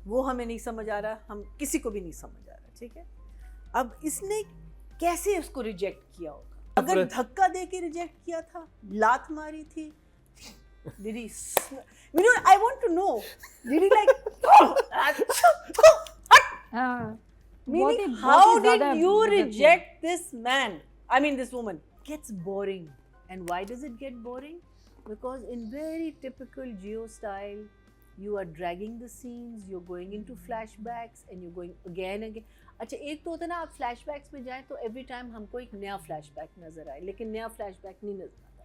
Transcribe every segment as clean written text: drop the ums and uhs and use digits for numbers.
वो हमें नहीं समझ आ रहा, हम किसी को भी नहीं समझ आ रहा, ठीक है। अब इसने कैसे उसको रिजेक्ट किया होगा? अगर धक्का दे के रिजेक्ट किया था, लात मारी थी, did he I want to know, did he like meaning how did you reject this man? I mean this woman. Gets boring. And why does it get boring? Because in very typical Geo style, you are dragging the scenes, you're going into flashbacks and you're going again and again. अच्छा, एक तो होता है ना, आप flashbacks में जाएं तो एवरी टाइम हमको एक नया फ्लैशबैक नजर आए, लेकिन नया फ्लैशबैक नहीं नजर आता,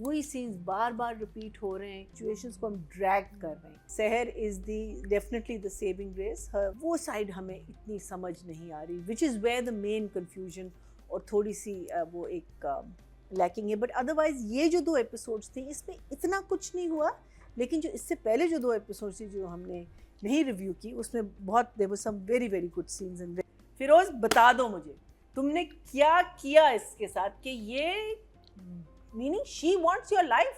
वही सीन्स बार बार रिपीट हो रहे हैं, सिचुएशंस को हम ड्रैग कर रहे हैं। सहर is the definitely the saving grace, वो साइड हमें इतनी समझ नहीं आ रही, which is where the main confusion और थोड़ी सी वो एक लैकिंग है। बट अदरवाइज ये जो 2 एपिसोड्स थे इसमें इतना कुछ नहीं हुआ, लेकिन जो इससे पहले जो 2 एपिसोड्स थी जो हमने नहीं रिव्यू की, उसमें बहुत there were some very very good scenes. And Feroz, बता दो मुझे तुमने क्या किया इसके साथ कि ये meaning she wants your life,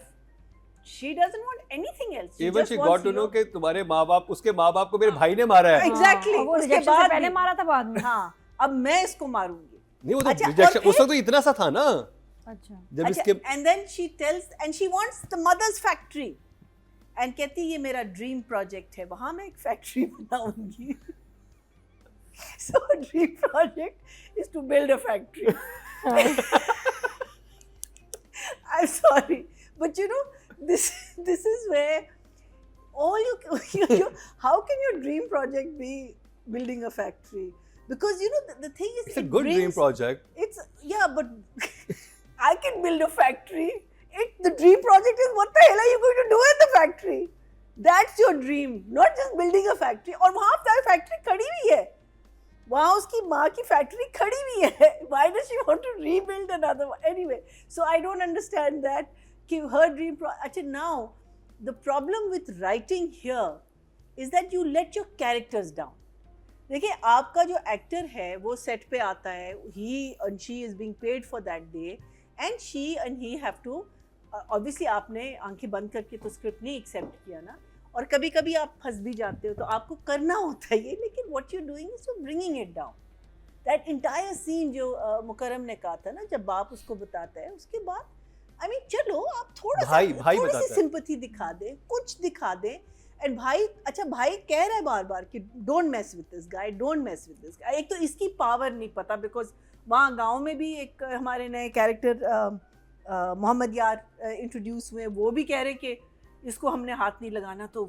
she doesn't want anything else, even she got to know कि तुम्हारे माँ-बाप, उसके माँ-बाप को मेरे भाई ने मारा है। एग्जैक्टली, उसके बाद पहले मारा था, बाद में हाँ, अब मैं इसको मारूंगी। नहीं, वो तो रिजेक्शन उसका तो इतना सा था ना। अच्छा, जब इसके and then she tells and she wants the mother's factory and कहती ये मेरा ड्रीम प्रोजेक्ट है, वहां मैं एक फैक्ट्री बनाऊंगी। So a dream project is to build a factory. I'm sorry, but you know, this is where all you how can your dream project be building a factory? Because you know the thing is, it's a good dream project. It's but I can build a factory. The dream project is what the hell are you going to do at the factory? That's your dream, not just building a factory. और वहाँ पर factory खड़ी हुई है, वहाँ उसकी माँ की फैक्ट्री खड़ी हुई है. Why does she want to rebuild another one? Anyway, so I don't understand that कि her dream अच्छा, now the problem with writing here is that you let your characters down. देखिए, आपका जो एक्टर है वो सेट पे आता है, he and she is being paid for that day and she and he have to obviously आपने आंखें बंद करके तो स्क्रिप्ट नहीं एक्सेप्ट किया ना, और कभी कभी आप फंस भी जाते हो तो आपको करना होता है ये, लेकिन what you doing is you bringing it down. That entire scene जो मुकरम ने कहा था ना, जब बाप उसको बताता है, उसके बाद आई मीन चलो आप थोड़ी सी सिंपैथी दिखा दे, कुछ दिखा दे। एंड भाई, अच्छा भाई कह रहा है बार बार कि don't mess with this guy, don't mess with this guy. एक तो इसकी पावर नहीं पता, बिकॉज वहाँ गाँव में भी एक हमारे नए कैरेक्टर मोहम्मद यार इंट्रोड्यूस हुए, वो भी कह रहे कि इसको हमने हाथ नहीं लगाना। तो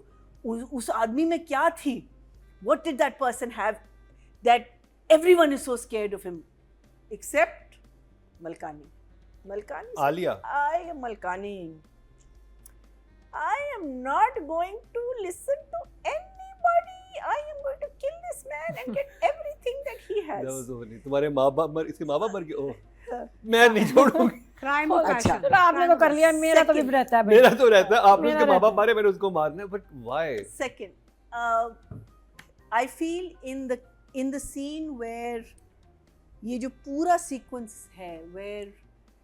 उस आदमी में क्या थी? What did that person have that everyone is so scared of him except Malkani? Alia. I am Malkani. I am not going to listen to anybody. I am going to kill this man and get everything that he has. That was so funny. तुम्हारे माँ-बाप मर, इसके माँ-बाप मर गए। ओह, मैं नहीं छोड़ूंगी। Crime of passion. आपने तो कर लिया, मेरा तो भी रहता है। मेरा तो रहता है, आपने उसके माँ-बाप मारे, मैंने उसको मारना है, but why? Second, I feel in the scene where ये जो पूरा sequence है, where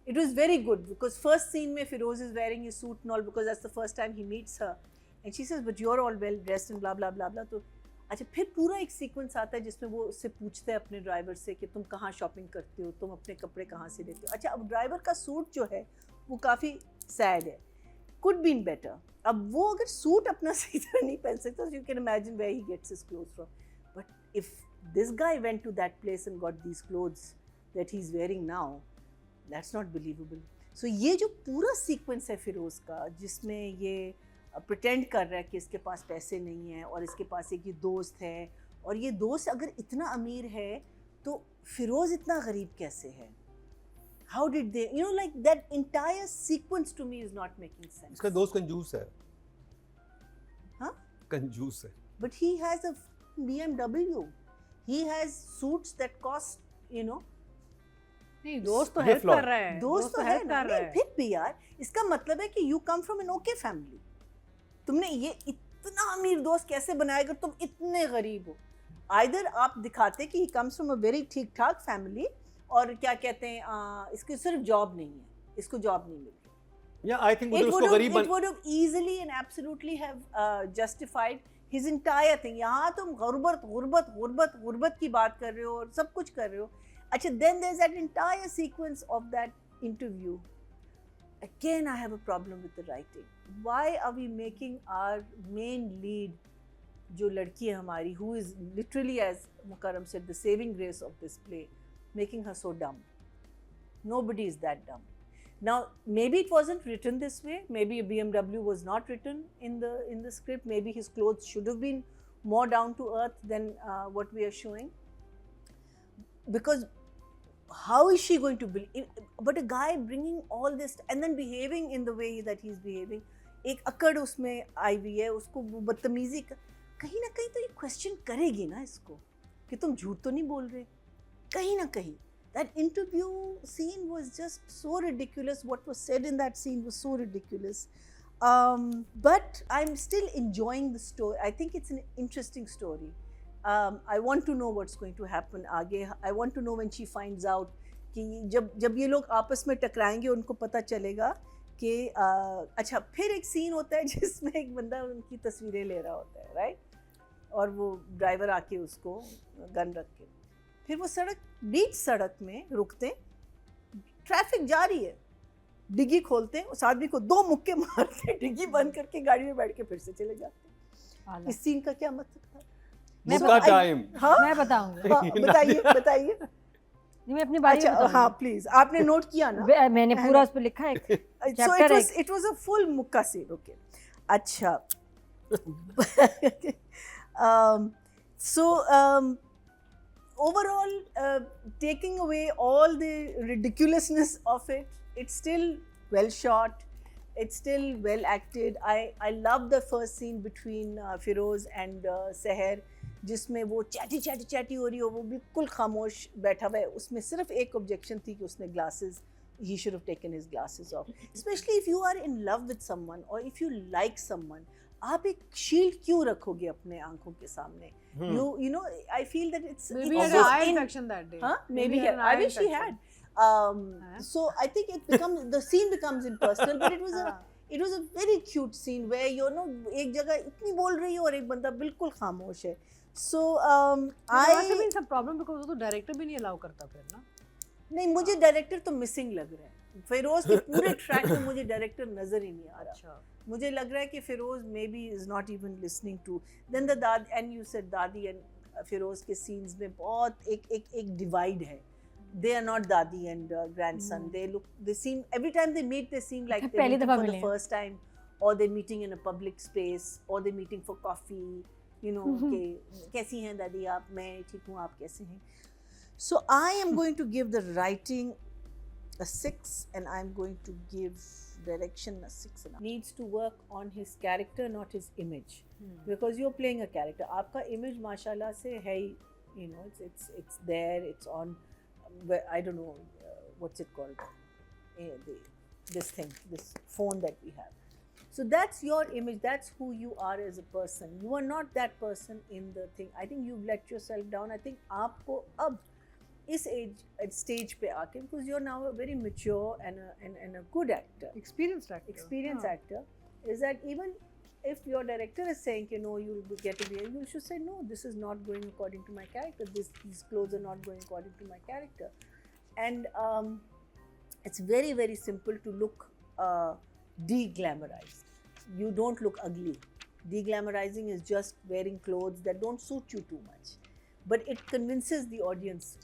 it was very good, because first scene में Firoz is wearing his suit and all, because that's the first time he meets her, and she says but you're all well dressed and blah blah blah blah. तो अच्छा, फिर पूरा एक sequence आता है जिसमें वो उससे पूछते हैं अपने ड्राइवर से कि तुम कहाँ शॉपिंग करते हो, तुम अपने कपड़े कहाँ से लेते हो। अच्छा, अब ड्राइवर का सूट जो है वो काफ़ी सैड है, कुड बीन बेटर। अब वो अगर सूट अपना सही तरह नहीं पहन सकता, you can imagine where he gets his clothes from. But if this guy went to that place and got these clothes that he is wearing now, that's not believable. So ये जो पूरा sequence है फिरोज़ का, जिसमें ये pretend कर रहा है कि इसके पास पैसे नहीं है और इसके पास एक ये दोस्त है, और ये दोस्त अगर इतना अमीर है तो फिरोज़ इतना गरीब कैसे है? How did they, you know, like that entire sequence to me is not making sense. इसका दोस्त कंजूस है। हाँ? कंजूस है। But he has a BMW. He has suits that cost, you know. नहीं, दोस्त तो हेल्प कर रहा है, दोस्त तो हेल्प कर रहा है। फिर भी यार, इसका मतलब है कि you come from an okay family. तुमने ये इतना अमीर दोस्त कैसे बनाया अगर तुम इतने गरीब हो? आइदर आप दिखाते कि he comes from a very ठीक ठाक फैमिली, और क्या कहते हैं, इसको सिर्फ जॉब नहीं है, इसको जॉब नहीं मिल रही। Yeah, I think उसको गरीब it would have easily and absolutely have justified His entire thing. यहाँ तुम गुर्बत गुर्बत गुर्बत गुर्बत की बात कर रहे हो और सब कुछ कर रहे हो. अच्छा, then there's that entire sequence of that interview. Again, I have a problem with the writing. Why are we making our main lead, जो लड़की है हमारी, who is literally, as Mukarram said, the saving grace of this play, making her so dumb? Nobody is that dumb. Now, maybe it wasn't written this way. Maybe BMW was not written in the script. Maybe his clothes should have been more down to earth than what we are showing. Because how is she going to believe? But a guy bringing all this and then behaving in the way that he's behaving, एक अकड़ उसमें आई हुई है, उसको बदतमीजी कहीं ना कहीं तो ये क्वेश्चन करेगी ना इसको कि तुम झूठ तो नहीं बोल रहे, कहीं ना कहीं. That interview scene was just so ridiculous. What was said in that scene was so ridiculous. But I'm still enjoying the story. I think it's an interesting story. I want to know what's going to happen आगे. I want to know when she finds out कि जब ये लोग आपस में टकराएंगे उनको पता चलेगा कि अच्छा, फिर एक सीन होता है जिसमें एक बंदा उनकी तस्वीरें ले रहा होता है, राइट? और वो ड्राइवर आके उसको गन रख के, फिर वो बीच सड़क में रुकते, ट्रैफिक जा रही है, डिग्गी खोलते, उस आदमी को 2 मुक्के मारते, डिग्गी बंद करके गाड़ी में बैठ के फिर से चले जाते. इस सीन का क्या मतलब था? मुक्का टाइम. हाँ, मैं बताऊंगी. हाँ, बताइए. मैं अपनी बारी अच्छा, बताऊंगी. हाँ प्लीज, आपने नोट किया ना? मैंने पूरा उस पे लिखा है. So it was a full मुक्का scene. Okay. अच्छा. Overall, taking away all the ridiculousness of it, it's still well shot. It's still well acted. I love the first scene between Feroz and Seher, जिसमें वो chatty हो रही हो, वो बिल्कुल खामोश बैठा हुआ है. उसमें सिर्फ एक ऑब्जेक्शन थी कि उसने glasses, he should have taken his glasses off. Especially if you are in love with someone or if you like someone, आप एक शील्ड क्यों रखोगे अपने आंखों के सामने? You know, I feel that it's maybe he had an eye infection that day. Huh? Maybe I wish he had. So I think the scene becomes impersonal, but it was a very cute scene where एक जगह इतनी बोल रही है और एक बंदा बिल्कुल खामोश है. So there must have been some problem because वो तो डायरेक्टर भी नहीं अलाउ करता फिर ना. नहीं, मुझे डायरेक्टर तो मिसिंग लग रहा है. फिरोज के पूरे ट्रैक में मुझे डायरेक्टर नजर ही नहीं आ रहा. अच्छा. मुझे लग रहा है कि Firoz maybe is not even listening to. Then the Dad, and you said Dadi and Firoz के scenes में बहुत एक divide है. They are not Dadi and grandson. They seem, every time they meet, they seem like they're meeting for the first time, or they're meeting in a public space, or they're meeting for coffee. You know, कैसी हैं दादी आप? मैं ठीक हूँ, आप कैसे हैं? So I am going to give the writing a 6, and I'm going to give direction a 6.5. Needs to work on his character, not his image, because you're playing a character. आपका image माशाल्लाह से है ही, you know, it's there, it's on. I don't know what's it called, this phone that we have. So that's your image. That's who you are as a person. You are not that person in the thing. I think you've let yourself down. I think आपको अब इस stage पे आके, because you're now a very mature and a good actor, Experienced actor. actor, is that even if your director is saying, you know, you'll get to be, you should say, no, this is not going according to my character. These clothes are not going according to my character. And it's very, very simple to look de-glamorized. You don't look ugly. De-glamorizing is just wearing clothes that don't suit you too much, but it convinces the audience.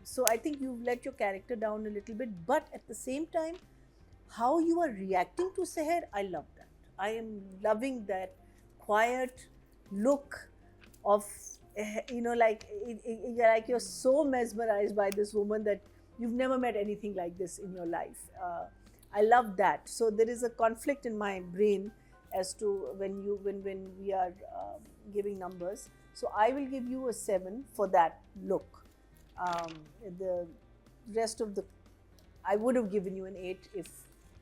So I think you've let your character down a little bit, but at the same time, how you are reacting to Seher, I love that. I am loving that quiet look of, you know, like you're so mesmerized by this woman that you've never met anything like this in your life. I love that. So there is a conflict in my brain as to when we are giving numbers. So I will give you a 7 for that look. The rest of I would have given you an 8 if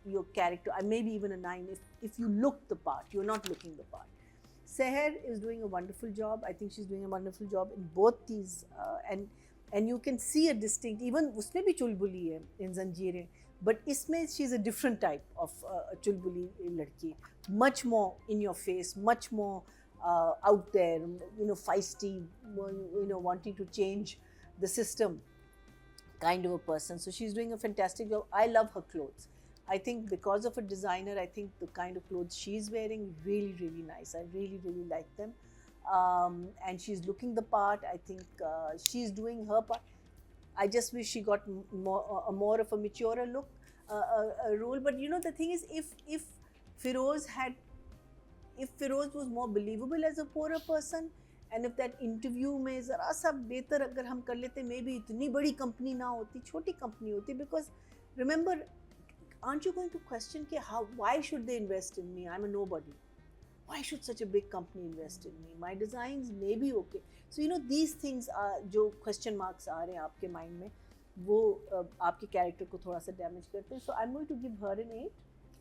your character, maybe even a 9 if you look the part. You're not looking the part. Seher is doing a wonderful job. I think she's doing a wonderful job in both these, and you can see a distinct, even उसमें भी चुलबुली है in Zanjeerein, but इसमें she's a different type of चुलबुली लड़की, much more in your face, much more out there, you know, feisty, you know, wanting to change the system kind of a person. So she's doing a fantastic job. I love her clothes. I think because of a designer, I think the kind of clothes she's wearing really, really nice. I really, really like them. And she's looking the part. I think she's doing her part. I just wish she got more of a maturer look, role. But you know, the thing is, if Feroz was more believable as a poorer person, and if that interview में ज़रा सा बेहतर अगर हम कर लेते, maybe इतनी बड़ी कंपनी ना होती, छोटी कंपनी होती. Because remember, aren't you going to question कि why should they invest in me? I'm a nobody. Why should such a big company invest in me? My designs may be okay. So you know, these things are जो question marks आ रहे हैं आपके mind में, वो आपके character को थोड़ा सा damage करते हैं. So I'm going to give her an 8.